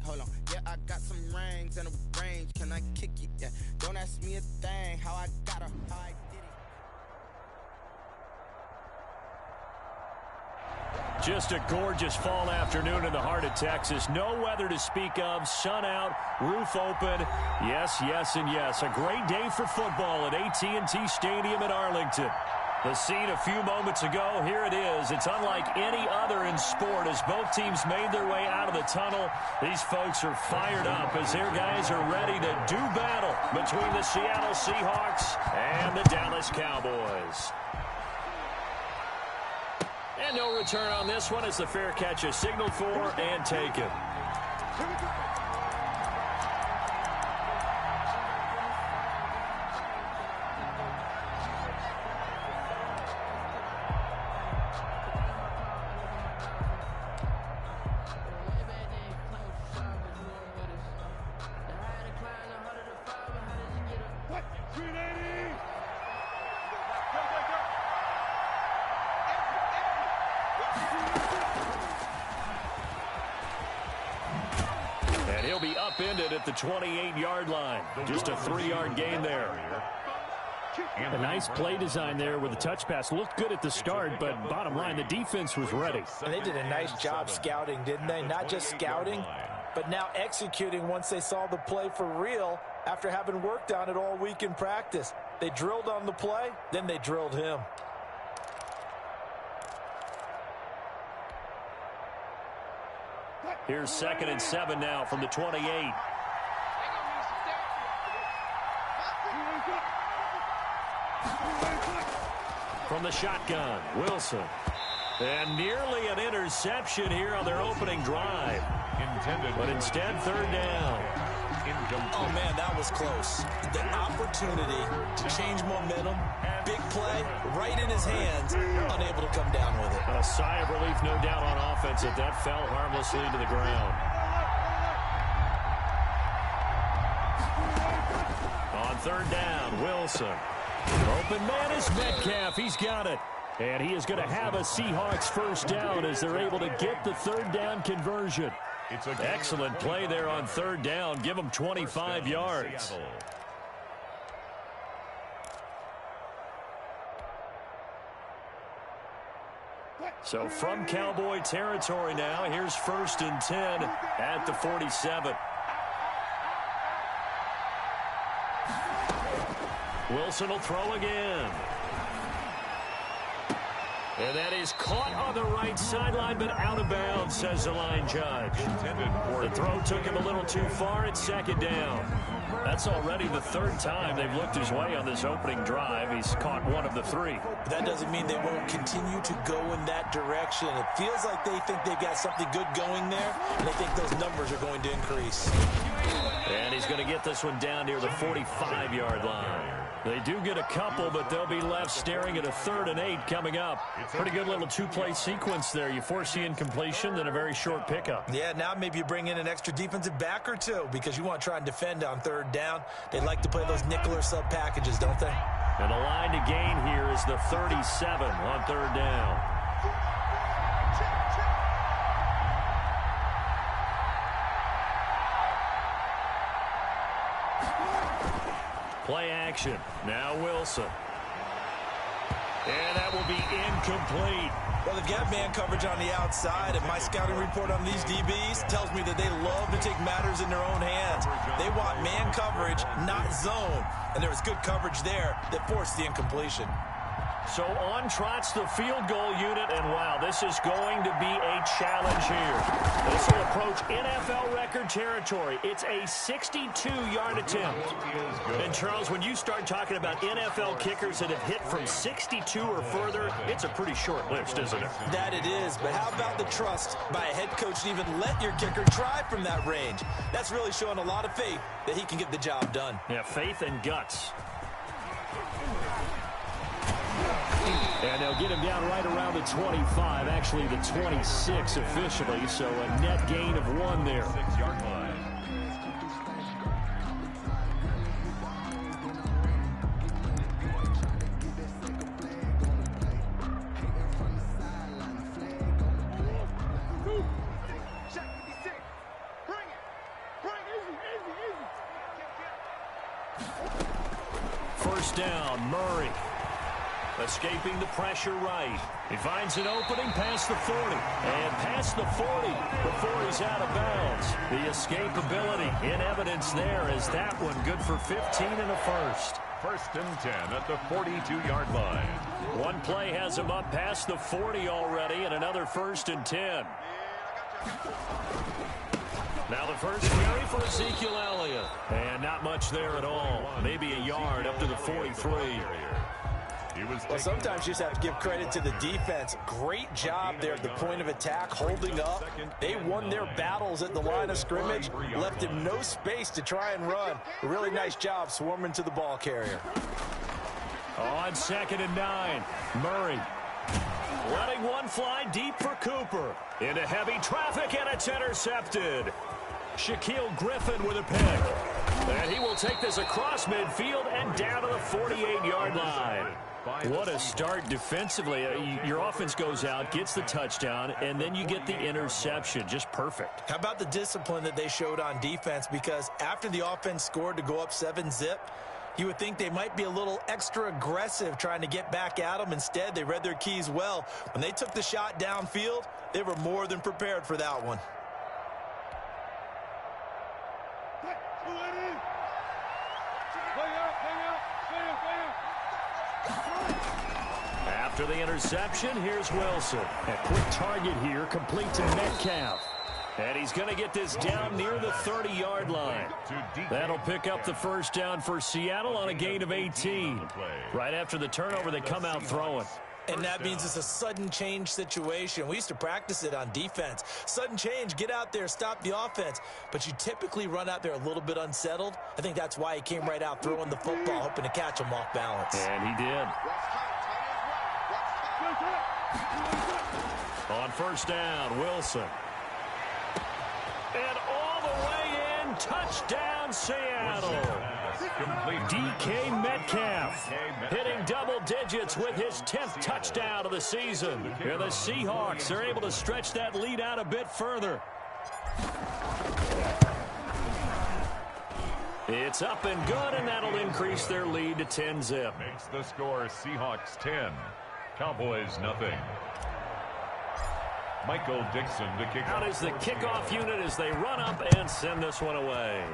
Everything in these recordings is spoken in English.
hold on. Yeah, I got some rings and a range. Can I kick it? Yeah. Don't ask me a thing. How I got her, how I did it. Just a gorgeous fall afternoon in the heart of Texas. No weather to speak of. Sun out, roof open. Yes, yes, and yes. A great day for football at AT&T Stadium in Arlington. The scene a few moments ago, here it is. It's unlike any other in sport as both teams made their way out of the tunnel. These folks are fired up as their guys are ready to do battle between the Seattle Seahawks and the Dallas Cowboys. And no return on this one as the fair catch is signaled for and taken. He'll be upended at the 28-yard line. Just a 3-yard gain there. A nice play design there with the touch pass. Looked good at the start, but bottom line, the defense was ready. And they did a nice job scouting, didn't they? Not just scouting, but now executing once they saw the play for real after having worked on it all week in practice. They drilled on the play, then they drilled him. Here's 2nd and 7 now from the 28. From the shotgun, Wilson. And nearly an interception here on their opening drive. But instead, 3rd down. Oh, man, that was close. The opportunity to change momentum, big play, right in his hands, unable to come down with it. A sigh of relief, no doubt, on offense that fell harmlessly to the ground. On 3rd down, Wilson. Open man is Metcalf. He's got it. And he is going to have a Seahawks 1st down as they're able to get the 3rd down conversion. Excellent play there on 3rd down. Give them 25 yards. So from Cowboy territory now, here's 1st and 10 at the 47. Wilson will throw again. And that is caught on the right sideline, but out of bounds, says the line judge. The throw took him a little too far at 2nd down. That's already the 3rd time they've looked his way on this opening drive. He's caught 1 of the 3. But that doesn't mean they won't continue to go in that direction. It feels like they think they've got something good going there, and they think those numbers are going to increase. And he's going to get this one down near the 45-yard line. They do get a couple, but they'll be left staring at a 3rd and 8 coming up. Pretty good little 2-play sequence there. You force the incompletion, then a very short pickup. Yeah, now maybe you bring in an extra defensive back or 2 because you want to try and defend on 3rd down. They like to play those nickel or sub packages, don't they? And the line to gain here is the 37 on 3rd down. Play action. Now Wilson. And that will be incomplete. Well, they've got man coverage on the outside, and my scouting report on these DBs tells me that they love to take matters in their own hands. They want man coverage, not zone. And there was good coverage there that forced the incompletion. So on trots the field goal unit, and wow, this is going to be a challenge here. This will approach NFL record territory. It's a 62-yard attempt. And Charles, when you start talking about NFL kickers that have hit from 62 or further, it's a pretty short list, isn't it? That it is, but how about the trust by a head coach to even let your kicker try from that range? That's really showing a lot of faith that he can get the job done. Yeah, faith and guts. And they'll get him down right around the 25, actually the 26 officially, so a net gain of 1 there. 6-yard line. first down. Murray escaping the pressure right. He finds an opening past the 40. And past the 40 before he's out of bounds. The escapability in evidence there as that one good for 15 and a first. 1st and 10 at the 42-yard line. One play has him up past the 40 already, and another 1st and 10. Now the first carry for Ezekiel Elliott. And not much there at all. Maybe a yard up to the 43. Well, sometimes you just have to give credit to the defense. Great job there at the point of attack, holding up. They won their battles at the line of scrimmage, left him no space to try and run. A really nice job swarming to the ball carrier. On 2nd and 9, Murray letting one fly deep for Cooper. Into heavy traffic, and it's intercepted. Shaquille Griffin with a pick. And he will take this across midfield and down to the 48-yard line. What a start defensively. Your offense goes out, gets the touchdown, and then you get the interception. Just perfect. How about the discipline that they showed on defense? Because after the offense scored to go up 7-zip, you would think they might be a little extra aggressive trying to get back at them. Instead, they read their keys well. When they took the shot downfield, they were more than prepared for that one. After the interception, here's Wilson. A quick target here, complete to Metcalf. And he's going to get this down near the 30-yard line. That'll pick up the first down for Seattle on a gain of 18. Right after the turnover, they come out throwing. And that means it's a sudden change situation. We used to practice it on defense. Sudden change, get out there, stop the offense. But you typically run out there a little bit unsettled. I think that's why he came right out throwing the football, hoping to catch him off balance. And he did. On first down, Wilson. And all the way in, touchdown Seattle. DK Metcalf hitting double digits with his 10th touchdown of the season. And the Seahawks are able to stretch that lead out a bit further. It's up and good, and that'll increase their lead to 10-zip. Makes the score Seahawks 10, Cowboys nothing. Michael Dixon to kick out off. Is the kickoff unit as they run up and send this one away.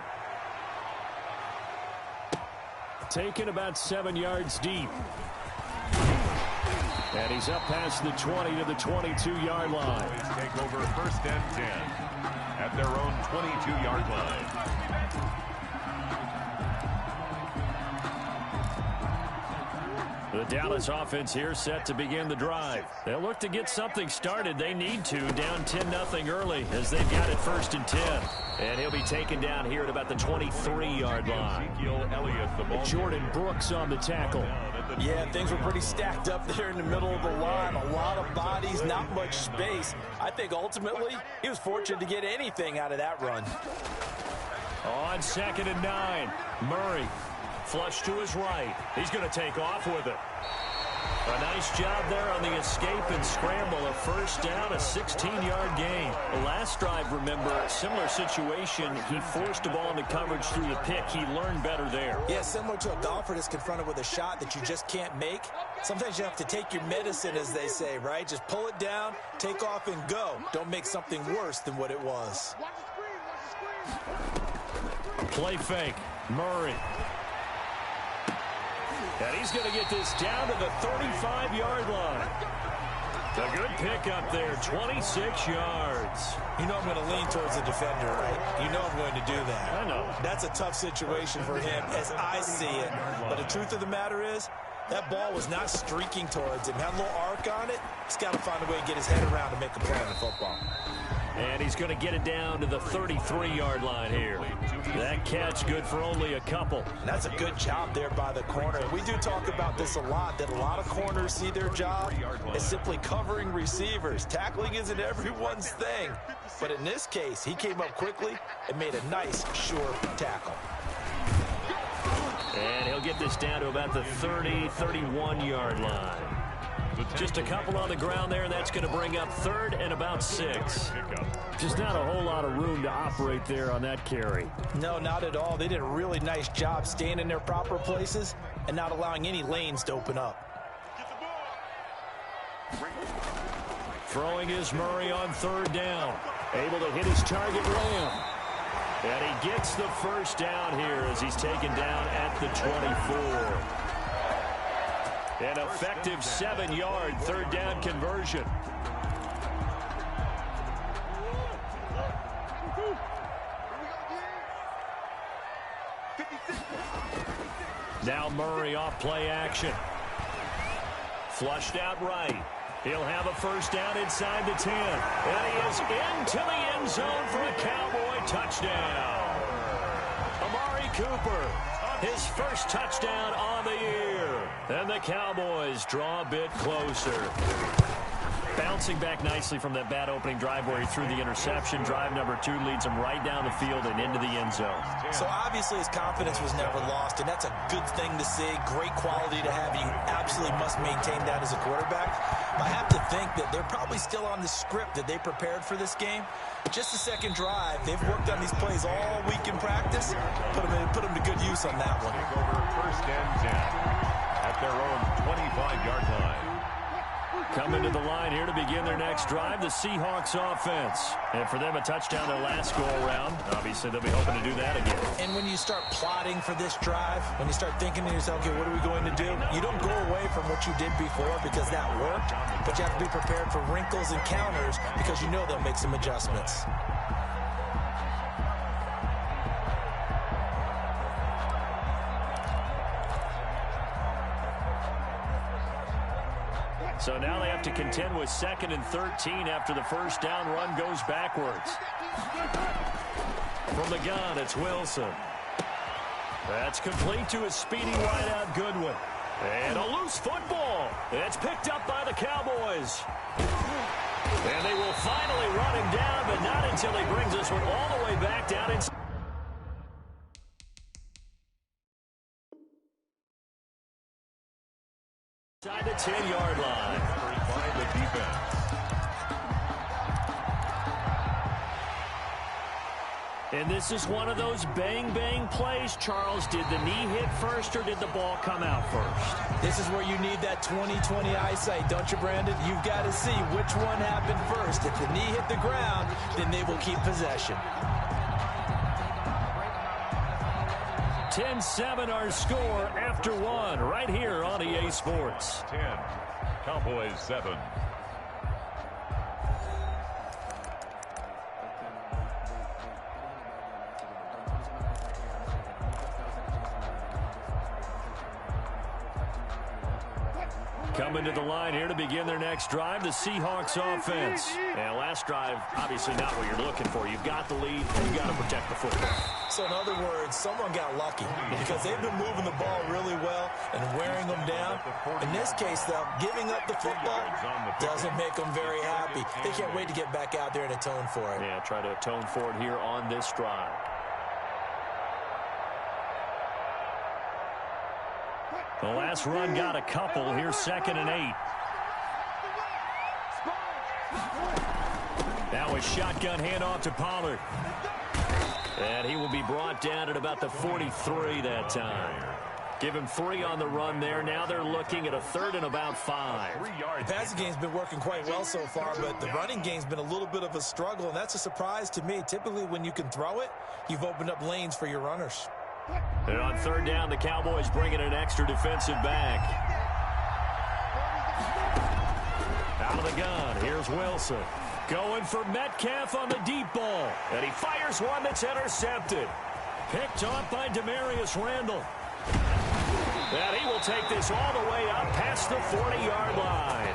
Taken about 7 yards deep. And he's up past the 20 to the 22-yard line. Take over 1st and 10 at their own 22-yard line. The Dallas offense here set to begin the drive. They'll look to get something started. They need to, down 10-0 early as they've got it 1st and 10. And he'll be taken down here at about the 23-yard line. Jordan Brooks on the tackle. Yeah, things were pretty stacked up there in the middle of the line. A lot of bodies, not much space. I think ultimately he was fortunate to get anything out of that run. On 2nd and 9, Murray. Flush to his right. He's going to take off with it. A nice job there on the escape and scramble. A first down, a 16-yard gain. The last drive, remember, similar situation. He forced the ball into coverage through the pick. He learned better there. Yeah, similar to a golfer that's confronted with a shot that you just can't make. Sometimes you have to take your medicine, as they say, right? Just pull it down, take off, and go. Don't make something worse than what it was. Play fake. Murray. And he's going to get this down to the 35-yard line. A good pickup there, 26 yards. You know I'm going to lean towards the defender, right? You know I'm going to do that. I know. That's a tough situation for him as I see it. But the truth of the matter is, that ball was not streaking towards him. Had a little arc on it. He's got to find a way to get his head around to make a play on the football. And he's going to get it down to the 33-yard line here. That catch good for only a couple. And that's a good job there by the corner. We do talk about this a lot, that a lot of corners see their job as simply covering receivers. Tackling isn't everyone's thing. But in this case, he came up quickly and made a nice, sure tackle. And he'll get this down to about the 30, 31-yard line. Just a couple on the ground there, and that's going to bring up 3rd and about 6. Just not a whole lot of room to operate there on that carry. No, not at all. They did a really nice job staying in their proper places and not allowing any lanes to open up. Throwing is Murray on 3rd down. Able to hit his target, Lamb. And he gets the first down here as he's taken down at the 24. An effective 7-yard 3rd down conversion. Now Murray off play action. Flushed out right. He'll have a first down inside the 10. And he is into the end zone for a Cowboy touchdown. Amari Cooper, his first touchdown on the year. And the Cowboys draw a bit closer. Bouncing back nicely from that bad opening drive where he threw the interception. Drive number 2 leads him right down the field and into the end zone. So obviously his confidence was never lost, and that's a good thing to see. Great quality to have. You absolutely must maintain that as a quarterback. I have to think that they're probably still on the script that they prepared for this game. Just the second drive, they've worked on these plays all week in practice. Put them to good use on that one. Take over 1st and 10 at their own 25-yard line. Coming to the line here to begin their next drive, the Seahawks offense. And for them, a touchdown their last go-around. Obviously, they'll be hoping to do that again. And when you start plotting for this drive, when you start thinking to yourself, okay, what are we going to do? You don't go away from what you did before because that worked, but you have to be prepared for wrinkles and counters because you know they'll make some adjustments. So now they have to contend with 2nd and 13 after the first down run goes backwards. From the gun, it's Wilson. That's complete to a speedy wideout Goodwin. And a loose football. It's picked up by the Cowboys. And they will finally run him down, but not until he brings this one all the way back down inside. Inside the 10-yard line. By the defense. And this is one of those bang-bang plays, Charles. Did the knee hit first or did the ball come out first? This is where you need that 20/20 eyesight, don't you, Brandon? You've got to see which one happened first. If the knee hit the ground, then they will keep possession. 10-7 our score after one right here on EA Sports. 10, Cowboys 7. Coming to the line here to begin their next drive, the Seahawks offense. And last drive, obviously not what you're looking for. You've got the lead, and you've got to protect the football. So in other words, someone got lucky because they've been moving the ball really well and wearing them down. In this case, though, giving up the football doesn't make them very happy. They can't wait to get back out there and atone for it. Yeah, try to atone for it here on this drive. The last run got a couple. Here's 2nd and 8. Now a shotgun handoff to Pollard. And he will be brought down at about the 43 that time. Give him 3 on the run there. Now they're looking at a 3rd and about 5. The passing game's been working quite well so far, but the running game's been a little bit of a struggle, and that's a surprise to me. Typically, when you can throw it, you've opened up lanes for your runners. And on 3rd down, the Cowboys bring in an extra defensive back. Out of the gun, here's Wilson. Going for Metcalf on the deep ball. And he fires one that's intercepted. Picked off by Demarius Randall. And he will take this all the way up past the 40-yard line.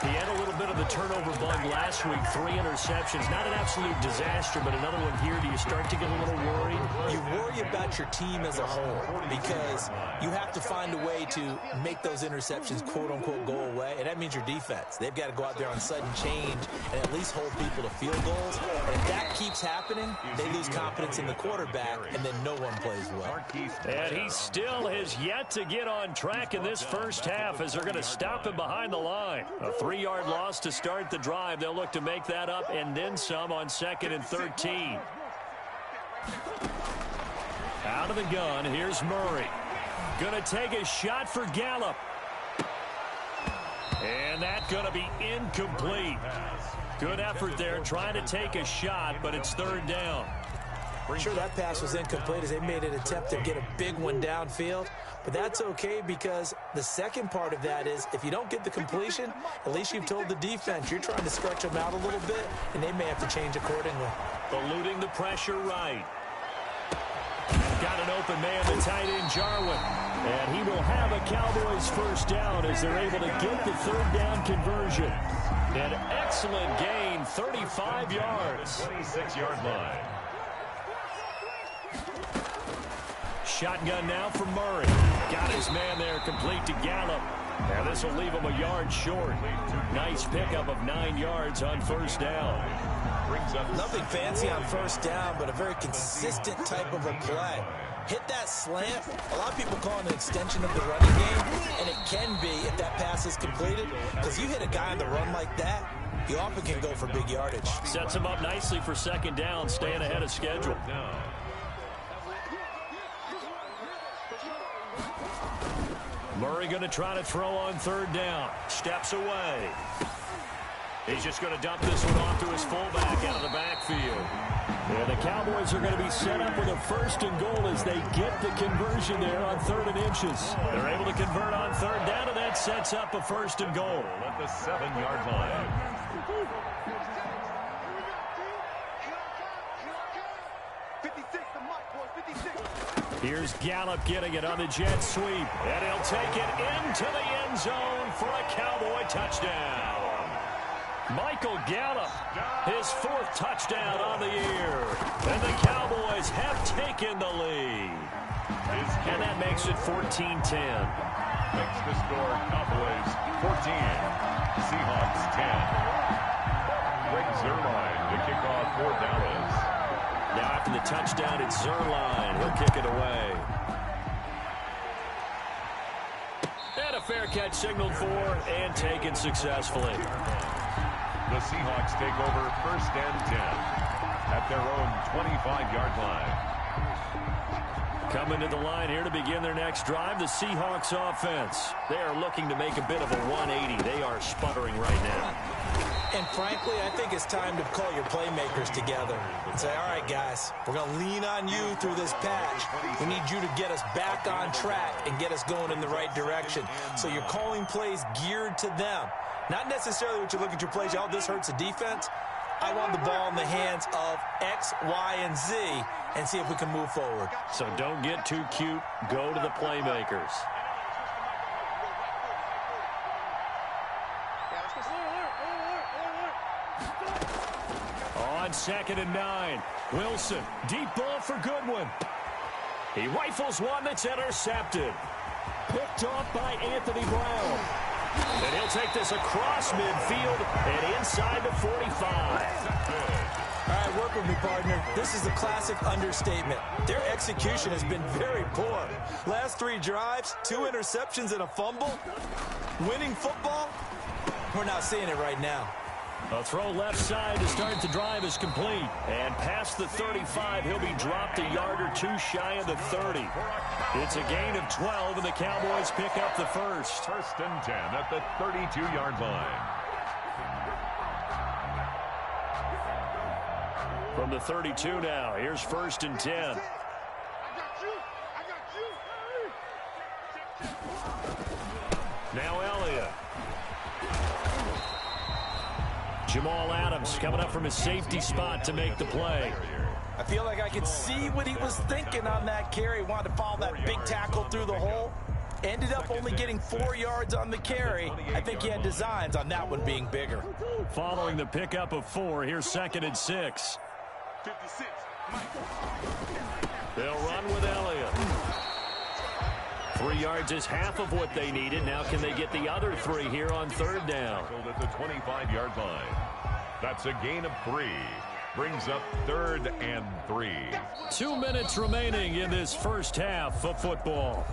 He had a little bit of the turnover bug last week. 3 interceptions. Not an absolute disaster, but another one here. Do you start to get a little worried? You worry about your team as a whole because you have to find a way to make those interceptions, quote-unquote, go away, and that means your defense. They've got to go out there on sudden change and at least hold people to field goals. And if that keeps happening, they lose confidence in the quarterback, and then no one plays well. And he still has yet to get on track in this first half as they're going to stop him behind the line. A 3-yard loss to start the drive. They'll look to make that up and then some on 2nd and 13. Out of the gun, here's Murray. Gonna take a shot for Gallup. And that's going to be incomplete. Good effort there trying to take a shot, but it's third down. Sure, that pass was incomplete as they made an attempt to get a big one downfield. But that's okay because the second part of that is if you don't get the completion, at least you've told the defense you're trying to stretch them out a little bit, and they may have to change accordingly. Eluding the pressure right. Got an open man, the tight end, Jarwin. And he will have a Cowboys first down as they're able to get the third down conversion. An excellent gain, 35 yards. 26-yard line. Shotgun now for Murray. Got his man there, complete to Gallup. Now this will leave him a yard short. Nice pickup of 9 yards on first down. Nothing fancy on first down, but a very consistent type of a play. Hit that slant. A lot of people call it an extension of the running game, and it can be if that pass is completed, because you hit a guy on the run like that, you often can go for big yardage. Sets him up nicely for second down, staying ahead of schedule. Murray going to try to throw on third down. Steps away. He's just going to dump this one off to his fullback out of the backfield. And the Cowboys are going to be set up with a first and goal as they get the conversion there on 3rd and inches. They're able to convert on third down, and that sets up a first and goal. At the 7-yard line. Here's Gallup getting it on the jet sweep. And he'll take it into the end zone for a Cowboy touchdown. Michael Gallup, his 4th touchdown on the year. And the Cowboys have taken the lead. And that makes it 14-10. Makes the score Cowboys 14, Seahawks 10. Greg Zuerlein to kick off for Dallas. Now after the touchdown, it's Zuerlein. He'll kick it away. And a fair catch signaled for and taken successfully. The Seahawks take over 1st and 10 at their own 25-yard line. Coming to the line here to begin their next drive, the Seahawks offense. They are looking to make a bit of a 180. They are sputtering right now. And frankly, I think it's time to call your playmakers together and say, all right, guys, we're going to lean on you through this patch. We need you to get us back on track and get us going in the right direction. So you're calling plays geared to them. Not necessarily what you look at your plays, oh, this hurts the defense. I want the ball in the hands of X, Y, and Z and see if we can move forward. So don't get too cute. Go to the playmakers. On 2nd and 9, Wilson, deep ball for Goodwin. He rifles one that's intercepted. Picked off by Anthony Brown. And he'll take this across midfield and inside the 45. All right, work with me, partner. This is a classic understatement. Their execution has been very poor. Last 3 drives, 2 interceptions and a fumble. Winning football, we're not seeing it right now. A throw left side to start the drive is complete. And past the 35, he'll be dropped a yard or 2 shy of the 30. It's a gain of 12, and the Cowboys pick up the first. 1st and 10 at the 32-yard line. From the 32 now, here's 1st and 10. Now Elliott. Jamal Adams coming up from his safety spot to make the play. I feel like I could see what he was thinking on that carry. Wanted to follow that big tackle through the hole. Ended up only getting 4 yards on the carry. I think he had designs on that one being bigger. Following the pickup of 4, here's 2nd and 6. They'll run with Elliott. 3 yards is half of what they needed. Now can they get the other 3 here on 3rd down? At the 25-yard line. That's a gain of 3. Brings up 3rd and 3. 2 minutes remaining in this first half of football.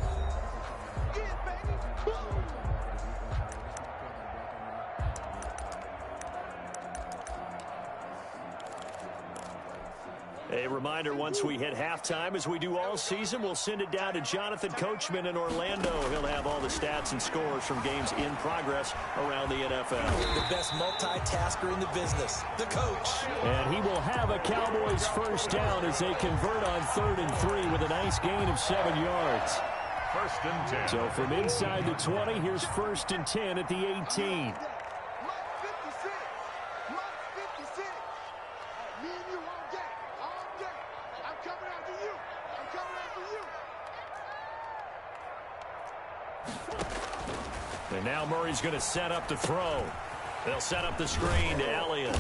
A reminder, once we hit halftime, as we do all season, we'll send it down to Jonathan Coachman in Orlando. He'll have all the stats and scores from games in progress around the NFL. The best multitasker in the business, the coach. And he will have a Cowboys first down as they convert on 3rd and 3 with a nice gain of 7 yards. 1st and 10. So from inside the 20, here's 1st and 10 at the 18. And now Murray's going to set up the throw. They'll set up the screen to Elliott.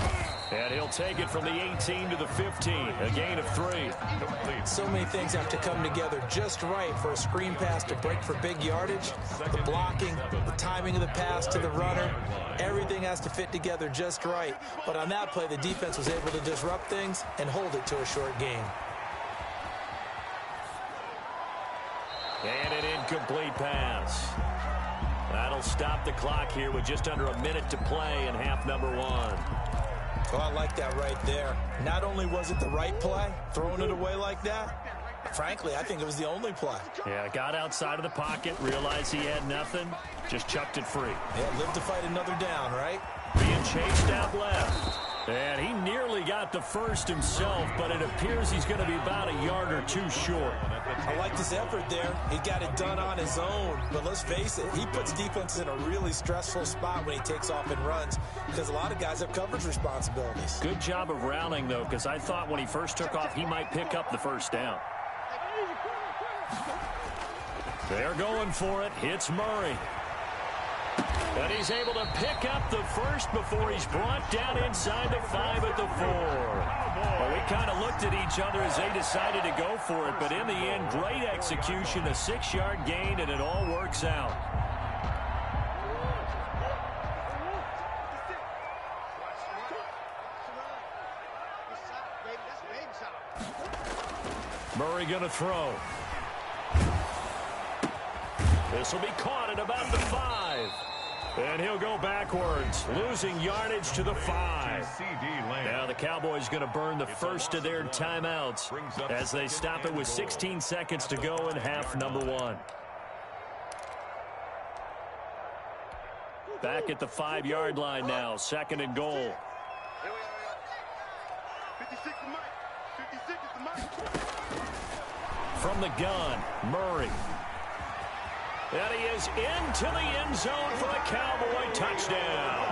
And he'll take it from the 18 to the 15. A gain of 3. So many things have to come together just right for a screen pass to break for big yardage. The blocking, the timing of the pass to the runner. Everything has to fit together just right. But on that play, the defense was able to disrupt things and hold it to a short gain. And an incomplete pass. That'll stop the clock here with just under a minute to play in half number 1. Oh, I like that right there. Not only was it the right play, throwing it away like that, frankly, I think it was the only play. Yeah, got outside of the pocket, realized he had nothing, just chucked it free. Yeah, live to fight another down, right? Being chased out left. And he nearly got the first himself, but it appears he's going to be about a yard or 2 short. I like this effort there. He got it done on his own. But let's face it, he puts defenses in a really stressful spot when he takes off and runs because a lot of guys have coverage responsibilities. Good job of rallying, though, because I thought when he first took off, he might pick up the first down. They're going for it. It's Murray. And he's able to pick up the first before he's brought down inside the 5 at the 4. Well, we kind of looked at each other as they decided to go for it, but in the end, great execution, a 6-yard gain, and it all works out. Murray going to throw. This will be caught at about the 5. And he'll go backwards, losing yardage to the 5. Now the Cowboys going to burn the first of their timeouts as they stop it with 16 seconds to go in half number 1. Back at the 5-yard line now, 2nd and goal. From the gun, Murray. And he is into the end zone for a Cowboy touchdown.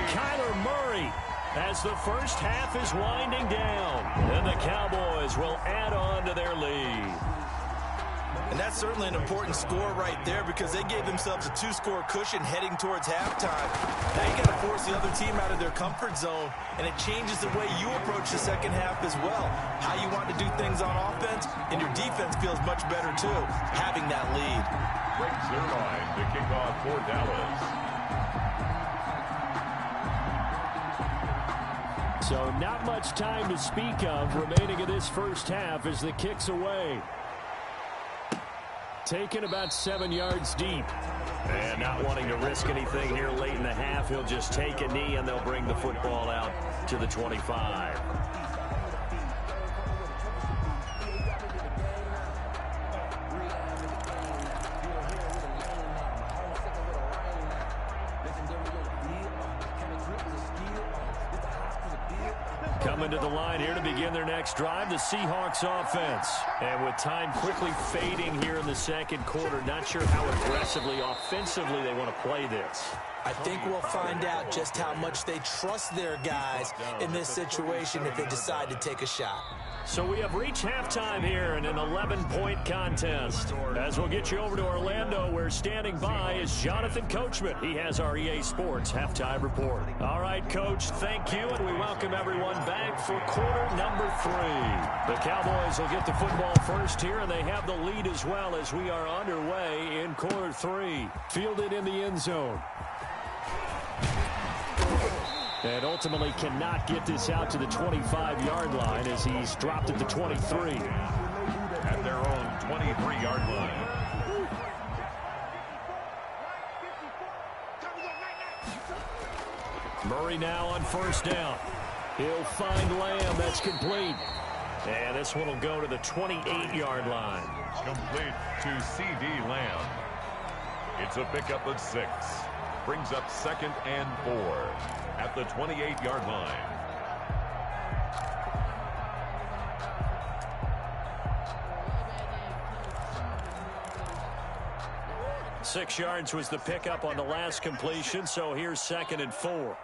Kyler Murray, as the first half is winding down, and the Cowboys will add on to their lead. And that's certainly an important score right there because they gave themselves a 2-score cushion heading towards halftime. Now you got to force the other team out of their comfort zone, and it changes the way you approach the second half as well. How you want to do things on offense, and your defense feels much better too, having that lead. Brings their line to kick off for Dallas. So not much time to speak of remaining in this first half as the kick's away. Taken about 7 yards deep. And not wanting to risk anything here late in the half, he'll just take a knee and they'll bring the football out to the 25. Coming to the line here to begin their next drive, the Seahawks offense. And with time quickly fading here in the second quarter, not sure how aggressively, offensively they want to play this. I think we'll find out just how much they trust their guys in this situation if they decide to take a shot. So we have reached halftime here in an 11-point contest. As we'll get you over to Orlando, where standing by is Jonathan Coachman. He has our EA Sports halftime report. All right, Coach, thank you, and we welcome everyone back for quarter number 3. The Cowboys will get the football first here, and they have the lead as well as we are underway in quarter 3. Fielded in the end zone. And ultimately cannot get this out to the 25-yard line as he's dropped at the 23. At their own 23-yard line. Murray now on first down. He'll find Lamb. That's complete. And this one will go to the 28-yard line. Complete to C.D. Lamb. It's a pickup of 6. Brings up 2nd and 4 at the 28-yard line. Six yards was the pickup on the last completion, so here's 2nd and 4.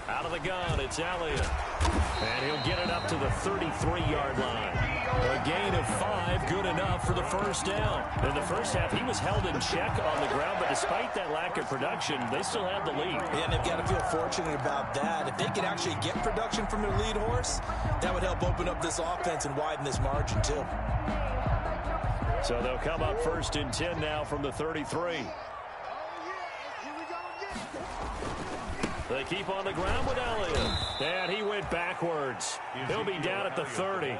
Out of the gun, it's Elliott. And he'll get it up to the 33-yard line. A gain of 5, good enough for the first down. In the first half, he was held in check on the ground, but despite that lack of production, they still have the lead. Yeah, and they've got to feel fortunate about that. If they could actually get production from their lead horse, that would help open up this offense and widen this margin, too. So they'll come up 1st and 10 now from the 33. They keep on the ground with Elliott. And he went backwards. He'll be down at the 30.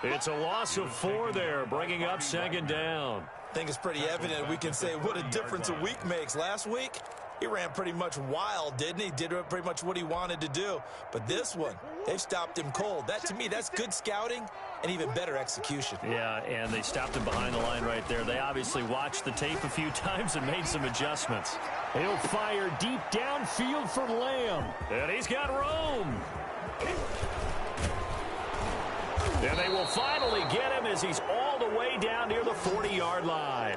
It's a loss of 4 there, bringing up 2nd down. I think it's pretty evident we can say what a difference a week makes. Last week, he ran pretty much wild, didn't he? Did pretty much what he wanted to do. But this one, they've stopped him cold. That, to me, that's good scouting and even better execution. Yeah, and they stopped him behind the line right there. They obviously watched the tape a few times and made some adjustments. He'll fire deep downfield for Lamb. And he's got room. And they will finally get him as he's all the way down near the 40-yard line.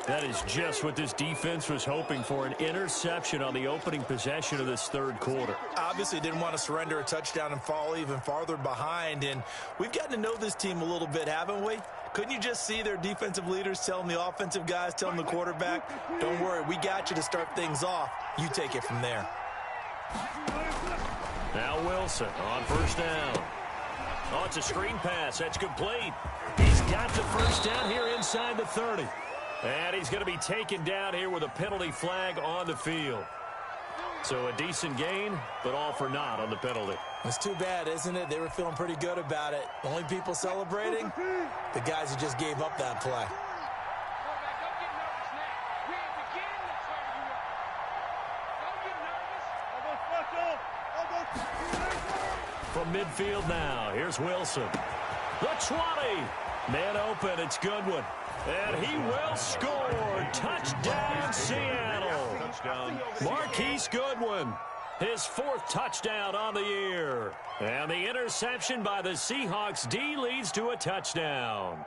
That is just what this defense was hoping for, an interception on the opening possession of this third quarter. Obviously didn't want to surrender a touchdown and fall even farther behind, and we've gotten to know this team a little bit, haven't we? Couldn't you just see their defensive leaders telling the offensive guys, telling the quarterback, don't worry, we got you to start things off. You take it from there. Now Wilson on 1st down. Oh, it's a screen pass. That's complete. He's got the first down here inside the 30. And he's going to be taken down here with a penalty flag on the field. So a decent gain, but all for naught on the penalty. It's too bad, isn't it? They were feeling pretty good about it. The only people celebrating, the guys who just gave up that play. From midfield now, here's Wilson. The 20. Man open, it's Goodwin. And he will score. Touchdown, Seattle. Touchdown. Marquise Goodwin, his 4th touchdown on the year. And the interception by the Seahawks D leads to a touchdown.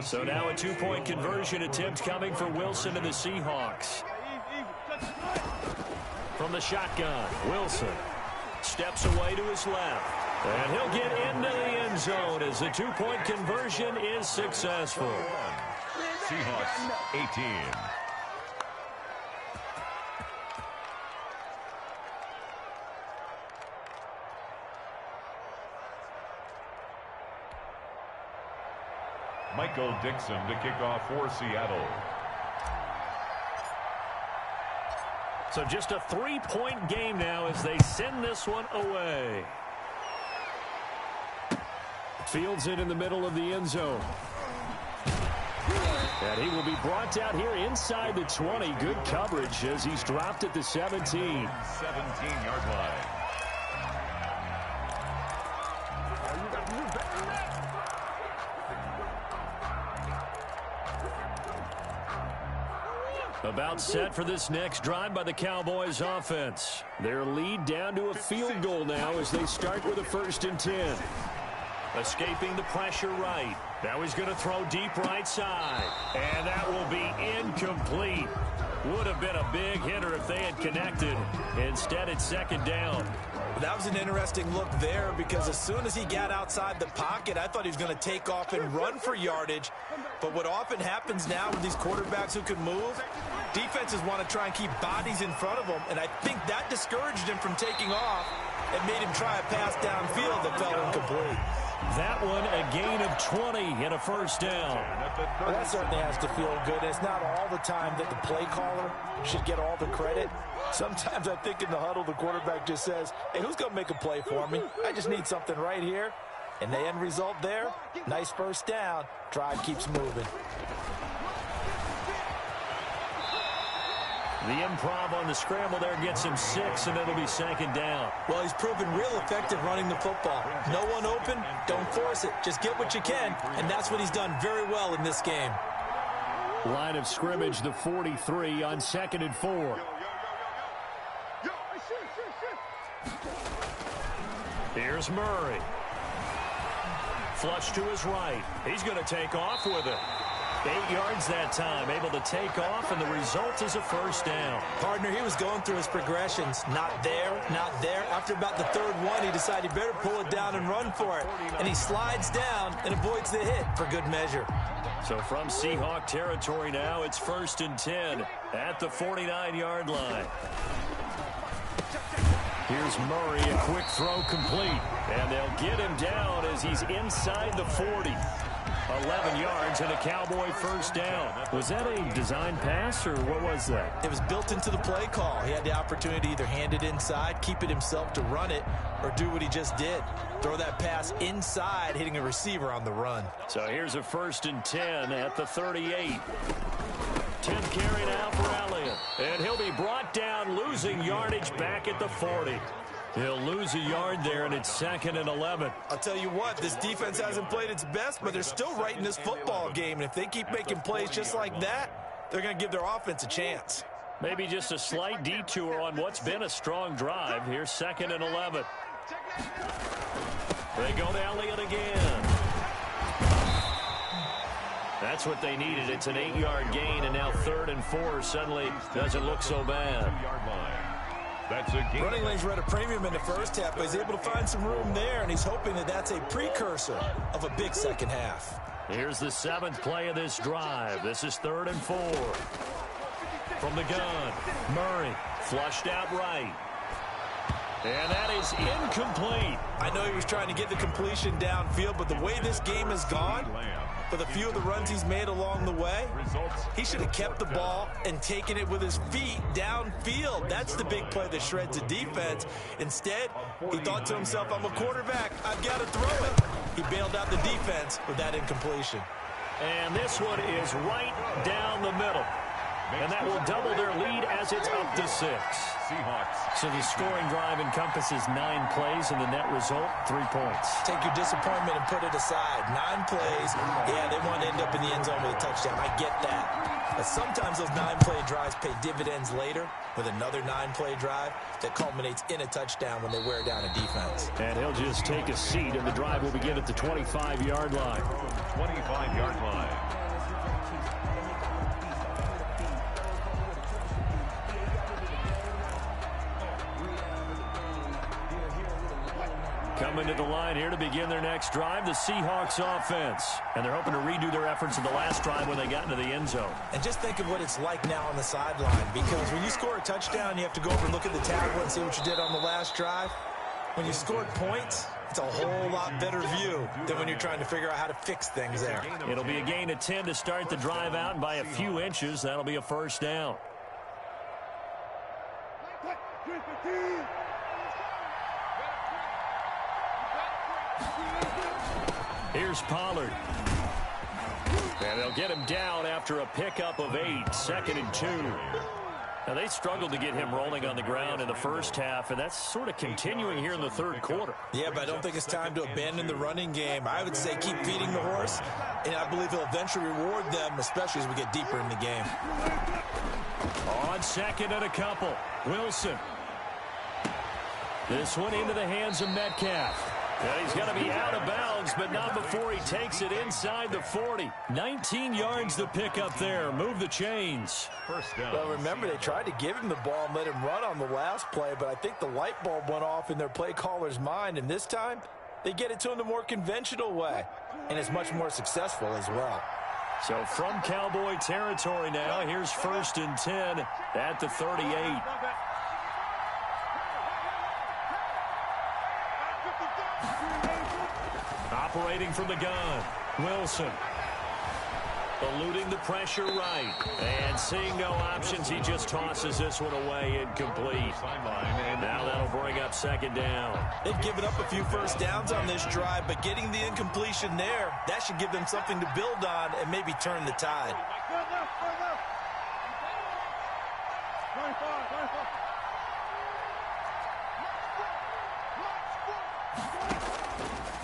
So now a 2-point conversion attempt coming for Wilson and the Seahawks. From the shotgun, Wilson steps away to his left. And he'll get into the end zone as the 2-point conversion is successful. Seahawks 18. Michael Dixon to kick off for Seattle. So just a 3-point game now as they send this one away. Fields it in the middle of the end zone. And he will be brought down here inside the 20. Good coverage as he's dropped at the 17. 17-yard line. About set for this next drive by the Cowboys offense. Their lead down to a field goal now as they start with a 1st and 10. Escaping the pressure right. Now he's going to throw deep right side. And that will be incomplete. Would have been a big hitter if they had connected. Instead, it's 2nd down. That was an interesting look there because as soon as he got outside the pocket, I thought he was going to take off and run for yardage. But what often happens now with these quarterbacks who can move, defenses want to try and keep bodies in front of them, and I think that discouraged him from taking off and made him try a pass downfield that fell incomplete. That one a gain of 20 and a 1st down. Well, that certainly has to feel good. It's not all the time that the play caller should get all the credit. Sometimes I think in the huddle the quarterback just says, hey, who's going to make a play for me? I just need something right here. And the end result there, nice first down. Drive keeps moving. The improv on the scramble there gets him 6, and it'll be second down. Well, he's proven real effective running the football. No one open, don't force it. Just get what you can, and that's what he's done very well in this game. Line of scrimmage, the 43 on 2nd and 4. Here's Murray. Flush to his right. He's going to take off with it. 8 yards that time, able to take off, and the result is a first down. Partner, he was going through his progressions. Not there, not there. After about the third one, he decided he better pull it down and run for it. And he slides down and avoids the hit for good measure. So from Seahawk territory now, it's 1st and 10 at the 49-yard line. Here's Murray, a quick throw complete. And they'll get him down as he's inside the 40. 11 yards and a Cowboy first down. Was that a design pass, or what was that? It was built into the play call. He had the opportunity to either hand it inside, keep it himself to run it, or do what he just did. Throw that pass inside, hitting a receiver on the run. So here's a 1st and 10 at the 38. 10th carry now for Elliott. And he'll be brought down, losing yardage back at the 40. He'll lose a yard there, and it's 2nd and 11. I'll tell you what, this defense hasn't played its best, but they're still right in this football game. And if they keep making plays just like that, they're going to give their offense a chance. Maybe just a slight detour on what's been a strong drive. Here's 2nd and 11. They go to Elliott again. That's what they needed. It's an 8-yard gain, and now 3rd and 4 suddenly doesn't look so bad. That's a game. Running lanes were at a premium in the first half, but he's able to find some room there, and he's hoping that that's a precursor of a big second half. Here's the 7th play of this drive. This is 3rd and 4. From the gun, Murray flushed out right. And that is incomplete. I know he was trying to get the completion downfield, but the way this game has gone, for the few of the runs he's made along the way, he should have kept the ball and taken it with his feet downfield. That's the big play that shreds the defense. Instead, he thought to himself, I'm a quarterback, I've got to throw it. He bailed out the defense with that incompletion. And this one is right down the middle. And that will double their lead as it's up to 6. Seahawks. So the scoring drive encompasses 9 plays, and the net result, 3 points. Take your disappointment and put it aside. 9 plays. Yeah, they want to end up in the end zone with a touchdown. I get that. But sometimes those 9-play drives pay dividends later with another 9-play drive that culminates in a touchdown when they wear down a defense. And he'll just take a seat, and the drive will begin at the 25-yard line. 25-yard line. Coming to the line here to begin their next drive, the Seahawks offense. And they're hoping to redo their efforts in the last drive when they got into the end zone. And just think of what it's like now on the sideline, because when you score a touchdown, you have to go over and look at the tablet and see what you did on the last drive. When you scored points, it's a whole lot better view than when you're trying to figure out how to fix things there. It'll be a gain of 10 to start the drive out, and by a few inches, that'll be a first down. Here's Pollard. And they'll get him down after a pickup of 8, 2nd and 2. Now, they struggled to get him rolling on the ground in the first half, and that's sort of continuing here in the third quarter. Yeah, but I don't think it's time to abandon the running game. I would say keep feeding the horse, and I believe he'll eventually reward them, especially as we get deeper in the game. On 2nd and a couple, Wilson. This one into the hands of Metcalf. And he's going to be out of bounds, but not before he takes it inside the 40. 19 yards to pick up there. Move the chains. First down. Well, remember, they tried to give him the ball and let him run on the last play, but I think the light bulb went off in their play caller's mind, and this time they get it to him the more conventional way, and it's much more successful as well. So from Cowboy territory now, here's 1st and 10 at the 38. Operating from the gun, Wilson. Eluding the pressure right. And seeing no options, he just tosses this one away incomplete. And now that'll bring up second down. They've given up a few first downs on this drive, but getting the incompletion there, that should give them something to build on and maybe turn the tide.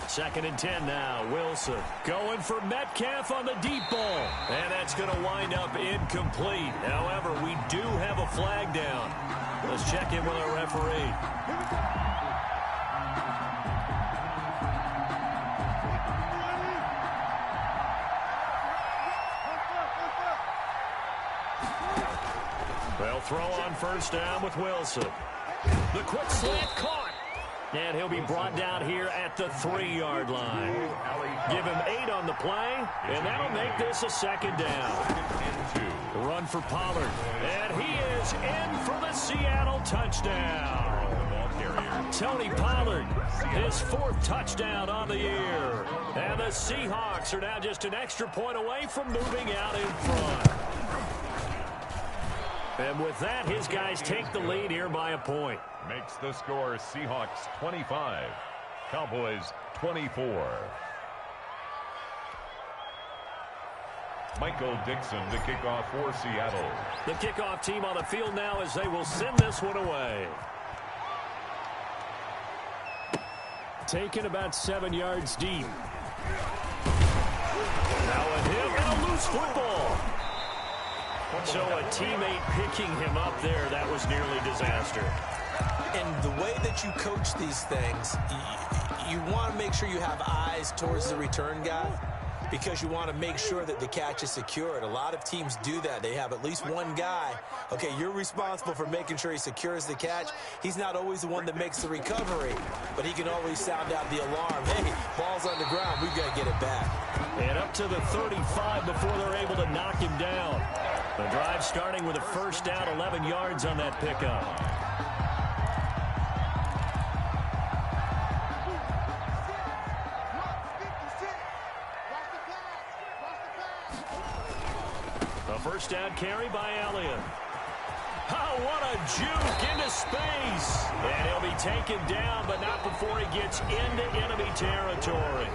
Second and 10 now. Wilson going for Metcalf on the deep ball. And that's going to wind up incomplete. However, we do have a flag down. Let's check in with our referee. They'll throw on first down with Wilson. The quick slant caught. And he'll be brought down here at the 3-yard line. Give him 8 on the play, and that'll make this a second down. The run for Pollard, and he is in for the Seattle touchdown. Tony Pollard, his 4th touchdown on the year. And the Seahawks are now just an extra point away from moving out in front. And with that, his guys take the lead here by a point. Makes the score Seahawks 25, Cowboys 24. Michael Dixon to kick off for Seattle. The kickoff team on the field now as they will send this one away. Taken about 7 yards deep. Now a hit and a loose football. So a teammate picking him up there, that was nearly disaster. And the way that you coach these things, you want to make sure you have eyes towards the return guy because you want to make sure that the catch is secured. A lot of teams do that. They have at least one guy. Okay, you're responsible for making sure he secures the catch. He's not always the one that makes the recovery, but he can always sound out the alarm. Hey, ball's on the ground. We've got to get it back. And up to the 35 before they're able to knock him down. The drive starting with a first down, 11 yards on that pickup. A first down carry by Elliott. Oh, what a juke into space. And he'll be taken down, but not before he gets into enemy territory.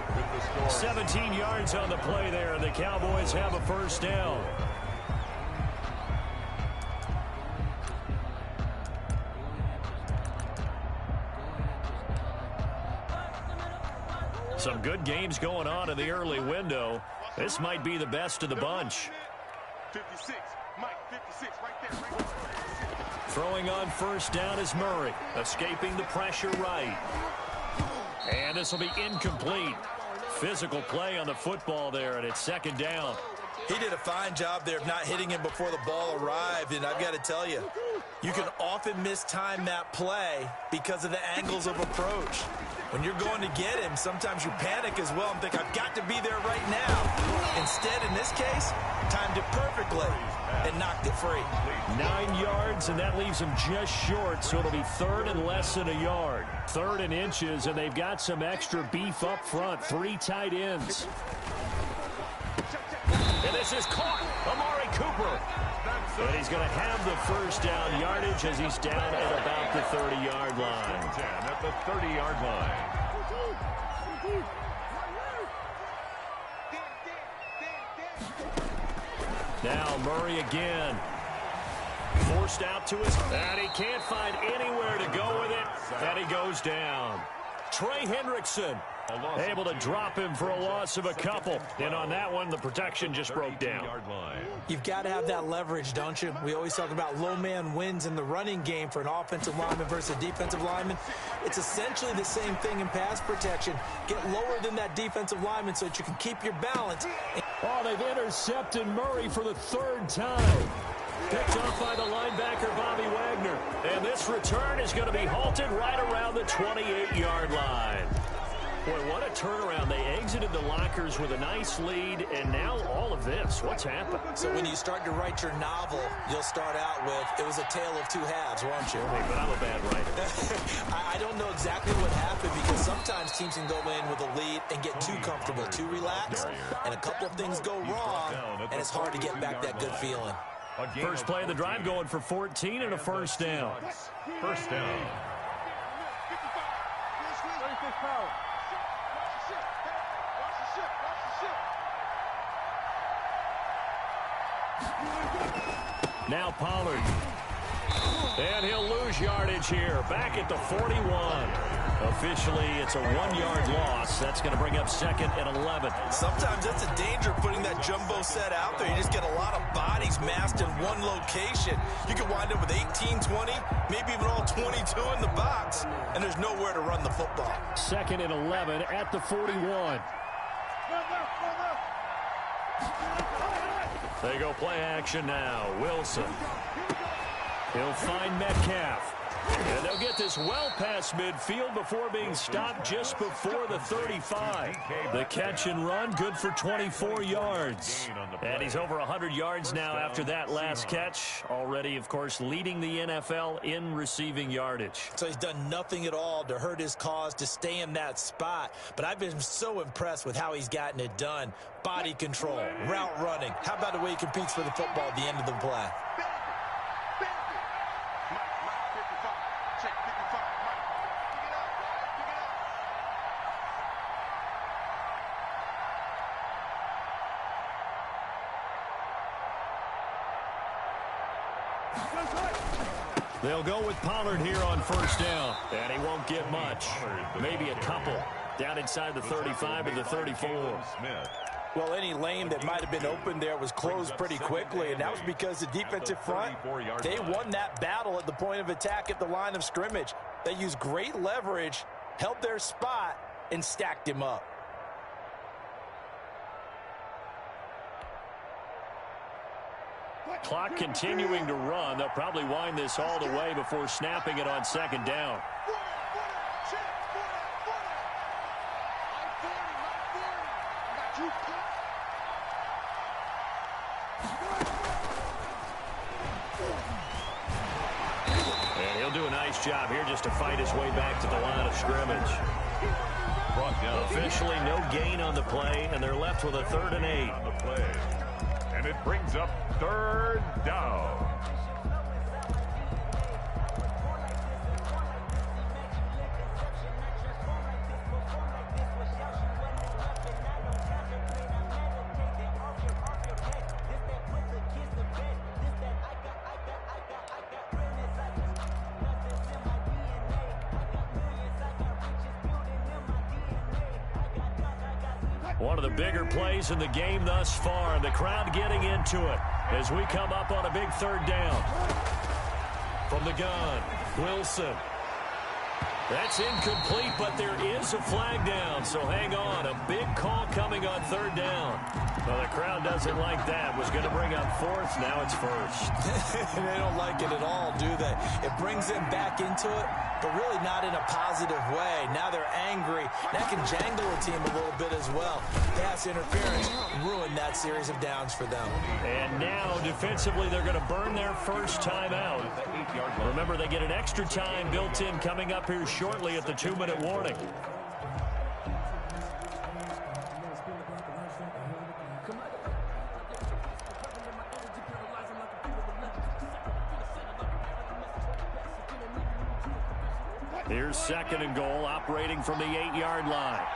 17 yards on the play there, and the Cowboys have a first down. Some good games going on in the early window. This might be the best of the bunch. 56, Mike, 56, right there, right there. Throwing on first down is Murray, escaping the pressure right. And this will be incomplete. Physical play on the football there, and it's second down. He did a fine job there of not hitting him before the ball arrived, and I've got to tell you, you can often mistime that play because of the angles of approach. When you're going to get him, sometimes you panic as well and think, I've got to be there right now. Instead, in this case, timed it perfectly and knocked it free. 9 yards, and that leaves him just short, so it'll be third and less than a yard. Third and inches, and they've got some extra beef up front. 3 tight ends. And this is caught. Amari Cooper. But he's going to have the first down yardage as he's down at about the 30-yard line. 10 at the 30-yard line. Now Murray again. Forced out to his, and he can't find anywhere to go with it, and he goes down. Trey Hendrickson able to drop him for a loss of a couple. And on that one, the protection just broke down. You've got to have that leverage, don't you? We always talk about low man wins in the running game for an offensive lineman versus a defensive lineman. It's essentially the same thing in pass protection. Get lower than that defensive lineman so that you can keep your balance. Oh, they've intercepted Murray for the 3rd time. Picked off by the linebacker, Bobby Wagner. And this return is going to be halted right around the 28-yard line. Boy, what a turnaround. They exited the lockers with a nice lead, and now all of this. What's happened? So when you start to write your novel, you'll start out with, it was a tale of two halves, won't you? Hey, but I'm a bad writer. I don't know exactly what happened because sometimes teams can go in with a lead and get too comfortable, too relaxed, and a couple of things go wrong, and it's hard to get back that good feeling. First play of the drive going for 14 and a first down. First down. Now Pollard. And he'll lose yardage here. Back at the 41. Officially, it's a 1-yard loss. That's going to bring up second and 11. Sometimes that's a danger putting that jumbo set out there. You just get a lot of bodies massed in one location. You can wind up with 18, 20, maybe even all 22 in the box, and there's nowhere to run the football. Second and 11 at the 41. They go play action now. Wilson. He'll find Metcalf. And they'll get this well past midfield before being stopped just before the 35. The catch and run, good for 24 yards. And he's over 100 yards now after that last catch. Already, of course, leading the NFL in receiving yardage. So he's done nothing at all to hurt his cause, to stay in that spot. But I've been so impressed with how he's gotten it done. Body control, route running. How about the way he competes for the football at the end of the play? They'll go with Pollard here on first down. And he won't get much. Maybe a couple. Down inside the 35 and the 34. Well, any lane that might have been open there was closed pretty quickly, and that was because the defensive front, they won that battle at the point of attack at the line of scrimmage. They used great leverage, held their spot, and stacked him up. Clock continuing to run. They'll probably wind this all the way before snapping it on second down. And he'll do a nice job here just to fight his way back to the line of scrimmage. Officially no gain on the play, and they're left with a 3rd and 8. On the play. And it brings up 3rd down. One of the bigger plays in the game thus far, and the crowd getting into it as we come up on a big 3rd down. From the gun, Wilson. That's incomplete, but there is a flag down, so hang on. A big call coming on 3rd down. Well, the crowd doesn't like that. Was going to bring up 4th, now it's 1st. They don't like it at all, do they? It brings them back into it, but really not in a positive way. Now they're angry. That can jangle a team a little bit as well. Pass interference ruined that series of downs for them. And now, defensively, they're going to burn their first time out. Remember, they get an extra time built in coming up here shortly at the 2-minute warning. Here's 2nd and goal, operating from the 8-yard line.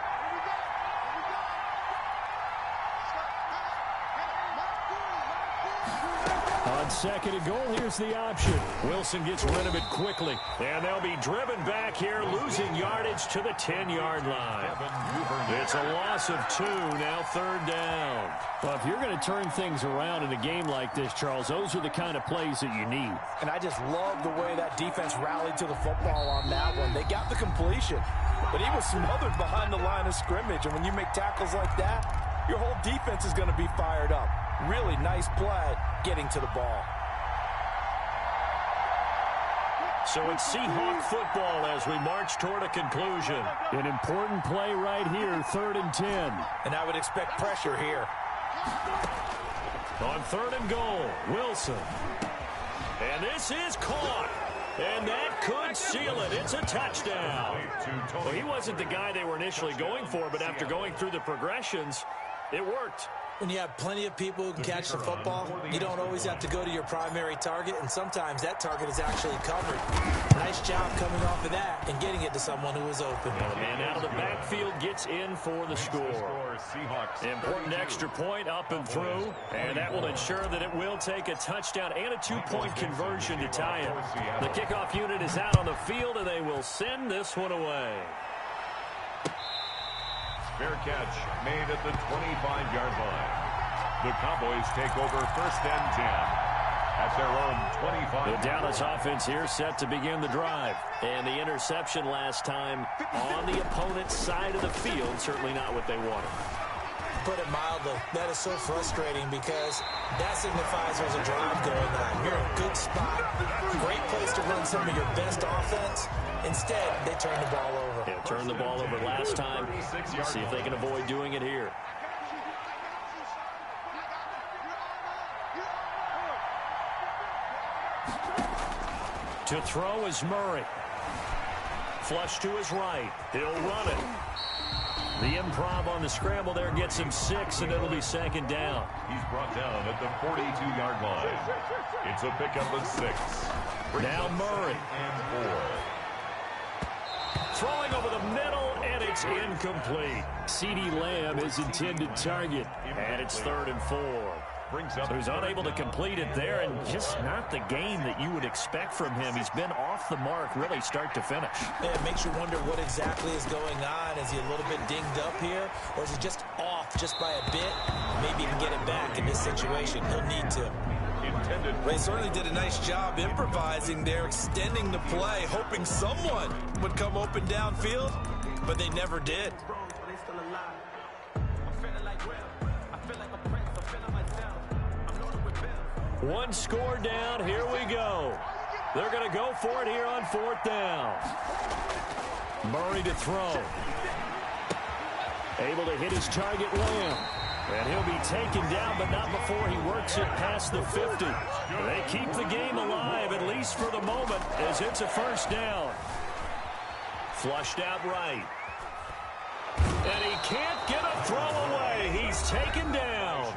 On 2nd and goal, here's the option. Wilson gets rid of it quickly. And they'll be driven back here, losing yardage to the 10-yard line. It's a loss of 2, now 3rd down. Well, if you're going to turn things around in a game like this, Charles, those are the kind of plays that you need. And I just love the way that defense rallied to the football on that one. They got the completion, but he was smothered behind the line of scrimmage. And when you make tackles like that, your whole defense is going to be fired up. Really nice play getting to the ball. So it's Seahawk football as we march toward a conclusion. An important play right here, 3rd and 10. And I would expect pressure here. On 3rd and goal, Wilson. And this is caught. And that could seal it. It's a touchdown. Well, he wasn't the guy they were initially going for, but after going through the progressions, it worked. When you have plenty of people who can catch the football, you don't always have to go to your primary target, and sometimes that target is actually covered. Nice job coming off of that and getting it to someone who was open. The man out of the backfield gets in for the score. Important extra point up and through, and that will ensure that it will take a touchdown and a 2-point conversion to tie it. The kickoff unit is out on the field, and they will send this one away. Fair catch made at the 25-yard line. The Cowboys take over 1st and 10 at their own 25. The Dallas offense here set to begin the drive. And the interception last time on the opponent's side of the field, certainly not what they wanted. Put it mildly, that is so frustrating because that signifies there's a drive going on. You're in a good spot. Great place to run some of your best offense. Instead, they turn the ball over. Yeah, turned the ball over last time. See if they can avoid doing it here. To throw is Murray. Flush to his right. He'll run it. The improv on the scramble there gets him 6, and it'll be 2nd down. He's brought down at the 42-yard line. It's a pickup of 6. Now Murray. And 4. Throwing over the middle, and it's incomplete. CeeDee Lamb is intended target, and it's 3rd and 4. So he's unable to complete it there, and just not the game that you would expect from him. He's been off the mark really start to finish. Yeah, it makes you wonder what exactly is going on. Is he a little bit dinged up here, or is he just off just by a bit? Maybe he can get it back in this situation. He'll need to. They certainly did a nice job improvising there, extending the play, hoping someone would come open downfield, but they never did. One score down. Here we go. They're going to go for it here on 4th down. Murray to throw. Able to hit his target, Lamb. And he'll be taken down, but not before he works it past the 50. They keep the game alive, at least for the moment, as it's a 1st down. Flushed out right. And he can't get a throw away. He's taken down.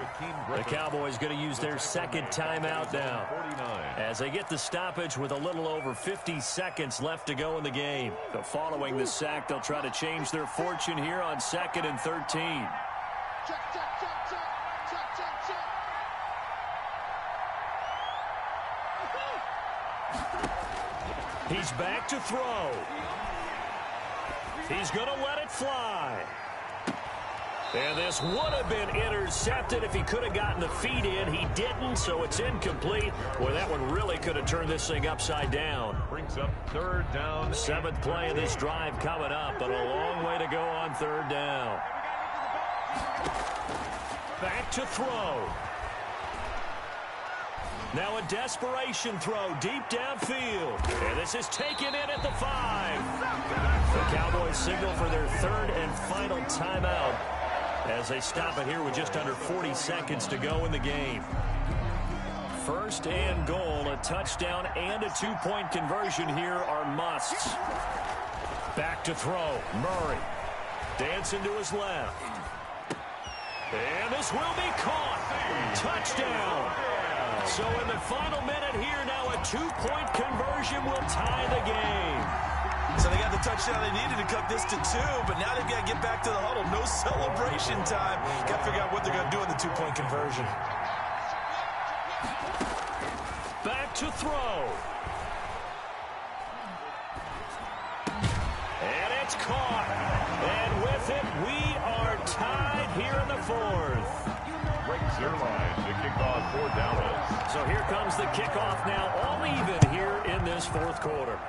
The Cowboys going to use their 2nd timeout now as they get the stoppage with a little over 50 seconds left to go in the game. So following the sack, they'll try to change their fortune here on 2nd and 13. He's back to throw. He's going to let it fly. And this would have been intercepted if he could have gotten the feet in. He didn't, so it's incomplete. Boy, that one really could have turned this thing upside down. Brings up 3rd down. 7th play of this drive coming up, but a long way to go on 3rd down. Back to throw. Now a desperation throw deep downfield. And this is taken in at the 5. The Cowboys signal for their 3rd and final timeout as they stop it here with just under 40 seconds to go in the game. 1st and goal, a touchdown and a 2-point conversion here are musts. Back to throw, Murray. Dancing to his left. And this will be caught. Touchdown. So in the final minute here now, a 2-point conversion will tie the game. So they got the touchdown they needed to cut this to 2, but now they've got to get back to the huddle. No celebration time. Got to figure out what they're going to do in the 2-point conversion. Back to throw. And it's caught. And with it, we are tied here in the 4th. Breaks their line to kick off for Dallas. So here comes the kickoff now, all even here in this 4th quarter.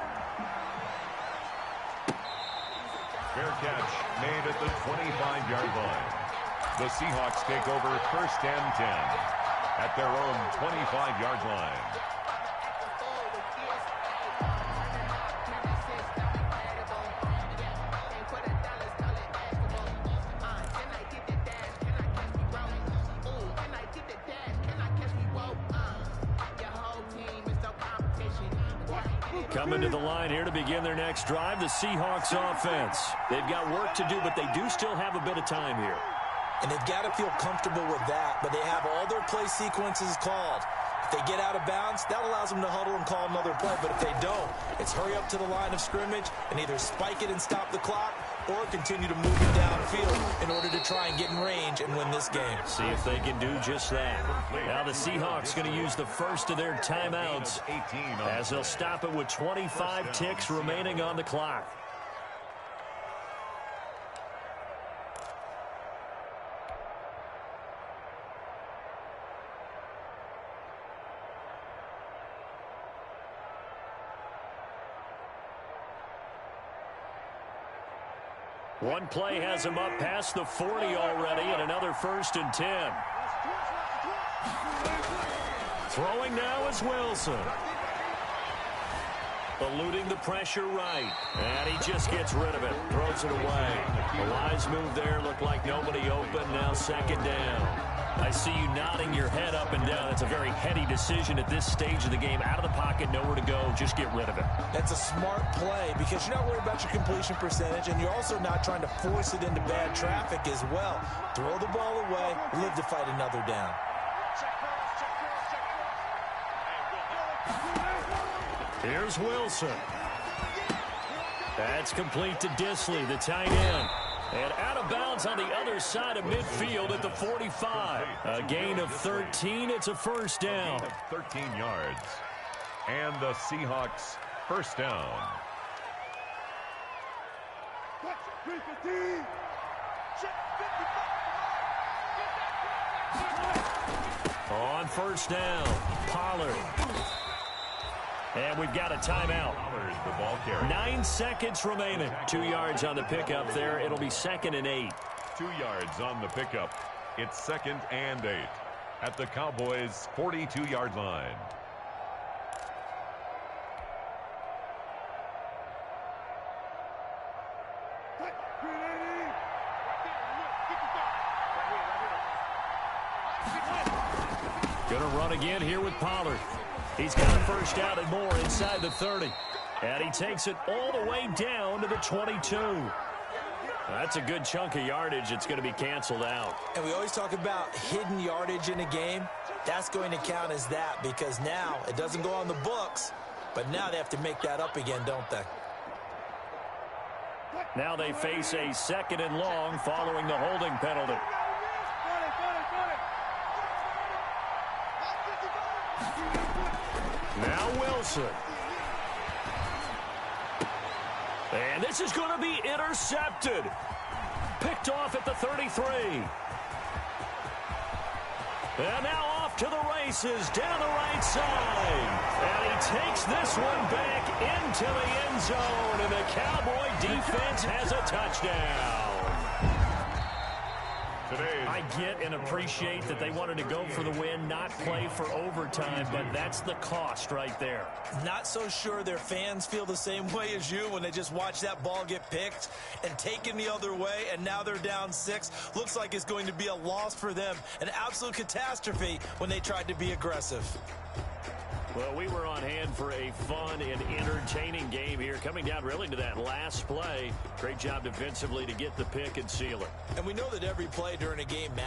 Fair catch made at the 25-yard line. The Seahawks take over 1st and 10 at their own 25-yard line. Coming to the line here to begin their next drive, the Seahawks offense. They've got work to do, but they do still have a bit of time here. And they've got to feel comfortable with that, but they have all their play sequences called. If they get out of bounds, that allows them to huddle and call another play. But if they don't, it's hurry up to the line of scrimmage and either spike it and stop the clock or continue to move it downfield in order to try and get in range and win this game. See if they can do just that. Now the Seahawks going to use the first of their timeouts as they'll stop it with 25 ticks remaining on the clock. One play has him up past the 40 already, and another 1st and 10. Throwing now is Wilson. Eluding the pressure right. And he just gets rid of it. Throws it away. A wise move there. Looked like nobody open. Now 2nd down. I see you nodding your head up and down. It's a very heady decision at this stage of the game. Out of the pocket, nowhere to go. Just get rid of it. That's a smart play because you're not worried about your completion percentage, and you're also not trying to force it into bad traffic as well. Throw the ball away, live to fight another down. Here's Wilson. That's complete to Disley, the tight end. And out of bounds on the other side of midfield at the 45. A gain of 13. It's a 1st down. 13 yards. And the Seahawks 1st down. On 1st down, Pollard. And we've got a timeout. The ball carrier. 9 seconds remaining. 2 yards on the pickup there. It'll be 2nd and 8. 2 yards on the pickup. It's 2nd and 8 at the Cowboys' 42-yard line. Gonna run again here with Pollard. He's got a 1st down and more inside the 30. And he takes it all the way down to the 22. That's a good chunk of yardage. It's going to be canceled out. And we always talk about hidden yardage in a game. That's going to count as that because now it doesn't go on the books, but now they have to make that up again, don't they? Now they face a 2nd and long following the holding penalty. Now Wilson. And this is going to be intercepted. Picked off at the 33. And now off to the races down the right side. And he takes this one back into the end zone. And the Cowboy defense has a touchdown. I get and appreciate that they wanted to go for the win, not play for overtime, but that's the cost right there. Not so sure their fans feel the same way as you when they just watch that ball get picked and taken the other way, and now they're down 6. Looks like it's going to be a loss for them, an absolute catastrophe when they tried to be aggressive. Well, we were on hand for a fun and entertaining game here, coming down really to that last play. Great job defensively to get the pick and seal it. And we know that every play during a game matters.